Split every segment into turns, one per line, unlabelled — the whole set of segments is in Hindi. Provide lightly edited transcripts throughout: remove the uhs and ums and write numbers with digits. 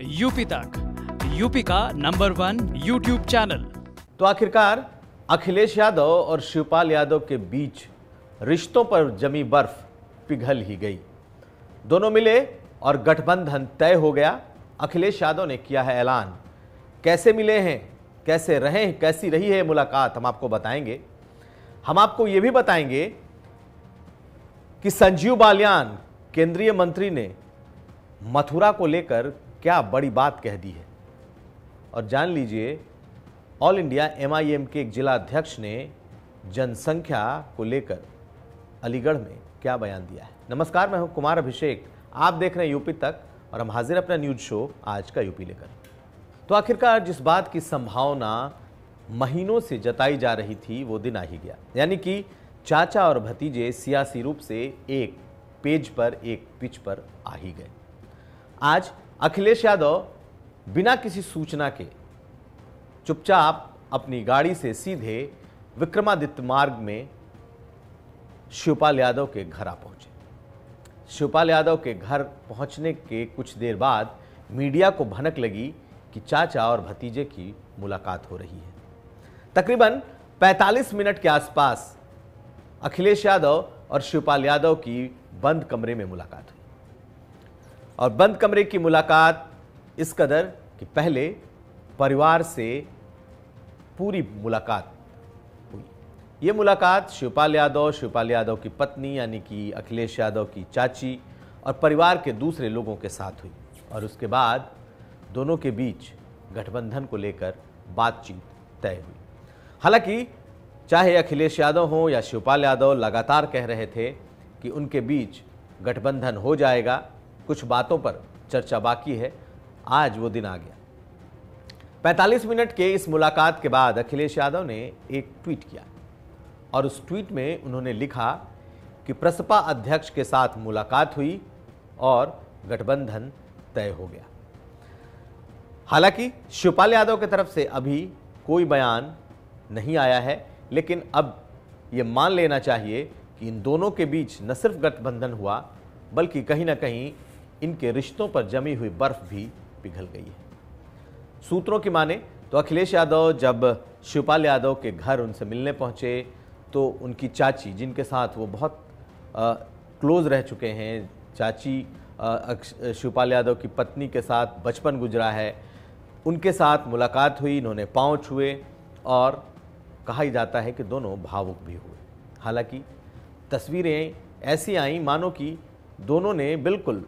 यूपी तक, यूपी का नंबर 1 यूट्यूब चैनल।
तो आखिरकार अखिलेश यादव और शिवपाल यादव के बीच रिश्तों पर जमी बर्फ पिघल ही गई। दोनों मिले और गठबंधन तय हो गया। अखिलेश यादव ने किया है ऐलान। कैसे मिले हैं, कैसे रहे, कैसी रही है मुलाकात, हम आपको बताएंगे। हम आपको यह भी बताएंगे कि संजीव बालियान केंद्रीय मंत्री ने मथुरा को लेकर क्या बड़ी बात कह दी है। और जान लीजिए ऑल इंडिया MIM के एक जिला अध्यक्ष ने जनसंख्या को लेकर अलीगढ़ में क्या बयान दिया है। नमस्कार, मैं हूं कुमार अभिषेक, आप देख रहे हैं यूपी तक और हम हाजिर अपना न्यूज शो आज का यूपी लेकर। तो आखिरकार जिस बात की संभावना महीनों से जताई जा रही थी वो दिन आ ही गया, यानी कि चाचा और भतीजे सियासी रूप से एक पेज पर, एक पिच पर आ ही गए। आज अखिलेश यादव बिना किसी सूचना के चुपचाप अपनी गाड़ी से सीधे विक्रमादित्य मार्ग में शिवपाल यादव के घर आ पहुंचे। शिवपाल यादव के घर पहुंचने के कुछ देर बाद मीडिया को भनक लगी कि चाचा और भतीजे की मुलाकात हो रही है। तकरीबन 45 मिनट के आसपास अखिलेश यादव और शिवपाल यादव की बंद कमरे में मुलाकात हुई। और बंद कमरे की मुलाकात इस कदर कि पहले परिवार से पूरी मुलाकात हुई। ये मुलाकात शिवपाल यादव की पत्नी यानी कि अखिलेश यादव की चाची और परिवार के दूसरे लोगों के साथ हुई। और उसके बाद दोनों के बीच गठबंधन को लेकर बातचीत तय हुई। हालांकि चाहे अखिलेश यादव हो या शिवपाल यादव लगातार कह रहे थे कि उनके बीच गठबंधन हो जाएगा, कुछ बातों पर चर्चा बाकी है। आज वो दिन आ गया। 45 मिनट के इस मुलाकात के बाद अखिलेश यादव ने एक ट्वीट किया और उस ट्वीट में उन्होंने लिखा कि प्रसपा अध्यक्ष के साथ मुलाकात हुई और गठबंधन तय हो गया। हालांकि शिवपाल यादव की तरफ से अभी कोई बयान नहीं आया है, लेकिन अब यह मान लेना चाहिए कि इन दोनों के बीच न सिर्फ गठबंधन हुआ बल्कि कहीं ना कहीं इनके रिश्तों पर जमी हुई बर्फ भी पिघल गई है। सूत्रों की माने तो अखिलेश यादव जब शिवपाल यादव के घर उनसे मिलने पहुंचे तो उनकी चाची, जिनके साथ वो बहुत क्लोज रह चुके हैं, चाची शिवपाल यादव की पत्नी के साथ बचपन गुजरा है, उनके साथ मुलाकात हुई। इन्होंने पांव छुए और कहा ही जाता है कि दोनों भावुक भी हुए। हालांकि तस्वीरें ऐसी आई मानो कि दोनों ने बिल्कुल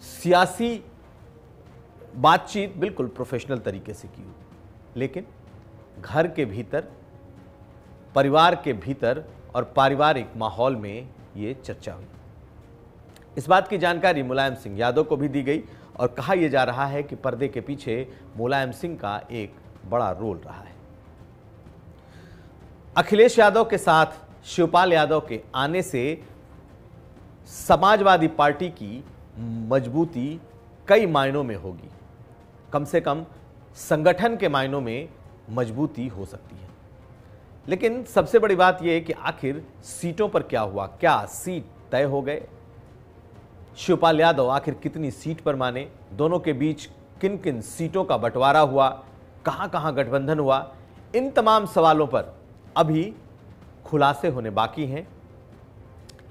सियासी बातचीत बिल्कुल प्रोफेशनल तरीके से की, लेकिन घर के भीतर, परिवार के भीतर और पारिवारिक माहौल में ये चर्चा हुई। इस बात की जानकारी मुलायम सिंह यादव को भी दी गई और कहा यह जा रहा है कि पर्दे के पीछे मुलायम सिंह का एक बड़ा रोल रहा है। अखिलेश यादव के साथ शिवपाल यादव के आने से समाजवादी पार्टी की मजबूती कई मायनों में होगी, कम से कम संगठन के मायनों में मजबूती हो सकती है। लेकिन सबसे बड़ी बात यह है कि आखिर सीटों पर क्या हुआ, क्या सीट तय हो गए, शिवपाल यादव आखिर कितनी सीट पर माने, दोनों के बीच किन किन सीटों का बंटवारा हुआ, कहां कहां गठबंधन हुआ, इन तमाम सवालों पर अभी खुलासे होने बाकी हैं।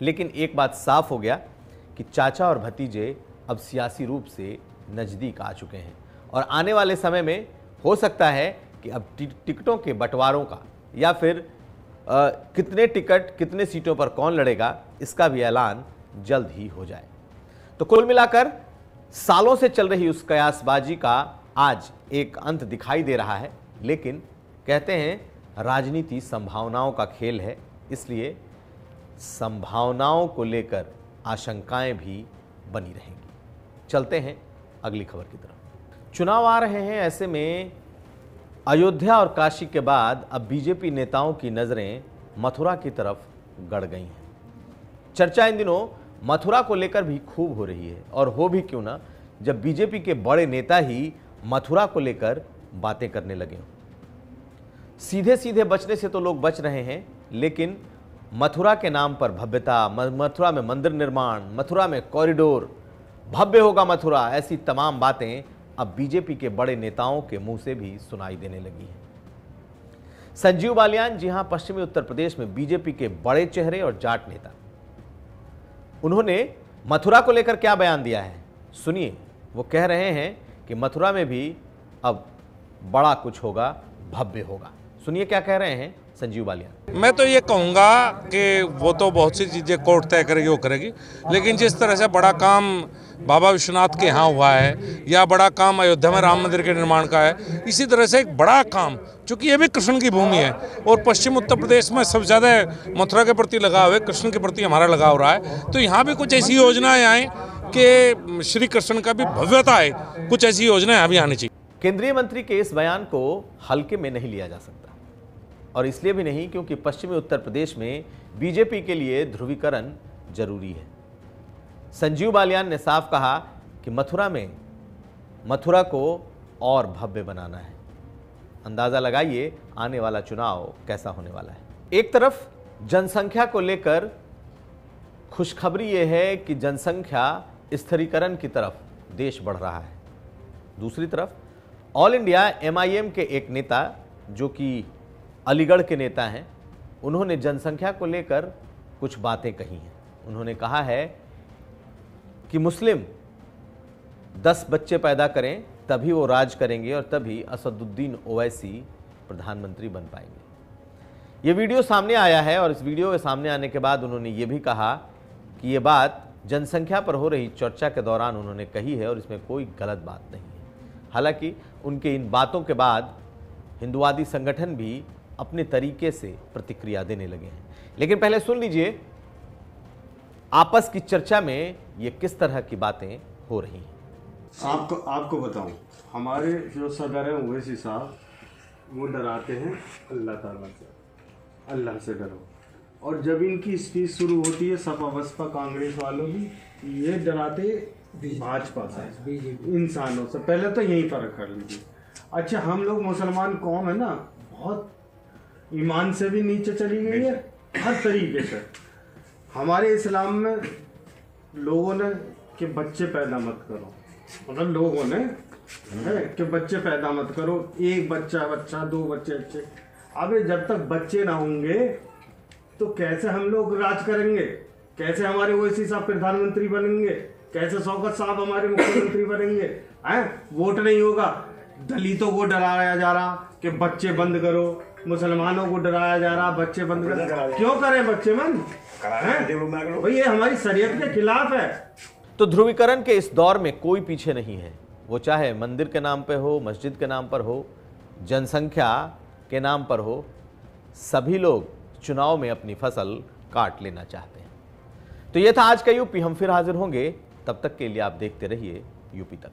लेकिन एक बात साफ हो गया कि चाचा और भतीजे अब सियासी रूप से नजदीक आ चुके हैं और आने वाले समय में हो सकता है कि अब टिकटों के बंटवारों का या फिर कितने टिकट कितने सीटों पर कौन लड़ेगा, इसका भी ऐलान जल्द ही हो जाए। तो कुल मिलाकर सालों से चल रही उस कयासबाजी का आज एक अंत दिखाई दे रहा है। लेकिन कहते हैं राजनीति संभावनाओं का खेल है, इसलिए संभावनाओं को लेकर आशंकाएं भी बनी रहेंगी। चलते हैं अगली खबर की तरफ। चुनाव आ रहे हैं, ऐसे में अयोध्या और काशी के बाद अब बीजेपी नेताओं की नजरें मथुरा की तरफ गड़ गई हैं। चर्चा इन दिनों मथुरा को लेकर भी खूब हो रही है, और हो भी क्यों ना जब बीजेपी के बड़े नेता ही मथुरा को लेकर बातें करने लगे। सीधे सीधे बचने से तो लोग बच रहे हैं, लेकिन मथुरा के नाम पर भव्यता, मथुरा में मंदिर निर्माण, मथुरा में कॉरिडोर, भव्य होगा मथुरा, ऐसी तमाम बातें अब बीजेपी के बड़े नेताओं के मुंह से भी सुनाई देने लगी हैं। संजीव बालियान, जी हां, पश्चिमी उत्तर प्रदेश में बीजेपी के बड़े चेहरे और जाट नेता, उन्होंने मथुरा को लेकर क्या बयान दिया है, सुनिए। वो कह रहे हैं कि मथुरा में भी अब बड़ा कुछ होगा, भव्य होगा। सुनिए क्या कह रहे हैं संजीव बालियान।
मैं तो ये कहूँगा कि वो तो बहुत सी चीज़ें कोर्ट तय करेगी, वो करेगी, लेकिन जिस तरह से बड़ा काम बाबा विश्वनाथ के यहाँ हुआ है या बड़ा काम अयोध्या में राम मंदिर के निर्माण का है, इसी तरह से एक बड़ा काम, चूँकि ये भी कृष्ण की भूमि है और पश्चिम उत्तर प्रदेश में सबसे ज़्यादा मथुरा के प्रति लगाव है, कृष्ण के प्रति हमारा लगाव रहा है, तो यहाँ भी कुछ ऐसी योजनाएँ आएँ कि श्री कृष्ण का भी भव्यता है, कुछ ऐसी योजनाएँ यहाँ भी आनी चाहिए।
केंद्रीय मंत्री के इस बयान को हल्के में नहीं लिया जा सकता, और इसलिए भी नहीं क्योंकि पश्चिमी उत्तर प्रदेश में बीजेपी के लिए ध्रुवीकरण जरूरी है। संजीव बालियान ने साफ कहा कि मथुरा को और भव्य बनाना है। अंदाजा लगाइए आने वाला चुनाव कैसा होने वाला है। एक तरफ जनसंख्या को लेकर खुशखबरी यह है कि जनसंख्या स्थिरीकरण की तरफ देश बढ़ रहा है। दूसरी तरफ ऑल इंडिया MIM के एक नेता, जो कि अलीगढ़ के नेता हैं, उन्होंने जनसंख्या को लेकर कुछ बातें कही हैं। उन्होंने कहा है कि मुस्लिम 10 बच्चे पैदा करें तभी वो राज करेंगे और तभी असदुद्दीन ओवैसी प्रधानमंत्री बन पाएंगे। ये वीडियो सामने आया है और इस वीडियो के सामने आने के बाद उन्होंने ये भी कहा कि ये बात जनसंख्या पर हो रही चर्चा के दौरान उन्होंने कही है और इसमें कोई गलत बात नहीं है। हालांकि उनके इन बातों के बाद हिंदुवादी संगठन भी अपने तरीके से प्रतिक्रिया देने लगे हैं। लेकिन पहले सुन लीजिए आपस की चर्चा में ये किस तरह की बातें हो रही हैं।
आपको बताऊं, हमारे जो सदर हैं ओवैसी साहब, वो डराते हैं अल्लाह ताला से, अल्लाह से डरो। और जब इनकी स्पीच शुरू होती है सपा बसपा कांग्रेस वालों की, ये डराते भाजपा से, इंसानों से। पहले तो यही फर्क कर लीजिए। अच्छा, हम लोग मुसलमान कौम है ना, बहुत ईमान से भी नीचे चली गई है हर तरीके से। हमारे इस्लाम में लोगों ने कि बच्चे पैदा मत करो, मतलब लोगों ने है कि बच्चे पैदा मत करो, एक बच्चा 2 बच्चे अच्छे। अबे जब तक बच्चे ना होंगे तो कैसे हम लोग राज करेंगे, कैसे हमारे ओवैसी साहब प्रधानमंत्री बनेंगे, कैसे शौकत साहब हमारे मुख्यमंत्री बनेंगे? हैं, वोट नहीं होगा। दलितों को डराया जा रहा कि बच्चे बंद करो, मुसलमानों को डराया जा रहा बच्चे बंद करो। क्यों करें बच्चे बंद? भाई ये हमारी शरीयत के खिलाफ है।
तो ध्रुवीकरण के इस दौर में कोई पीछे नहीं है, वो चाहे मंदिर के नाम पे हो, मस्जिद के नाम पर हो, जनसंख्या के नाम पर हो, सभी लोग चुनाव में अपनी फसल काट लेना चाहते हैं। तो यह था आज का यूपी। हम फिर हाजिर होंगे, तब तक के लिए आप देखते रहिए यूपी तक।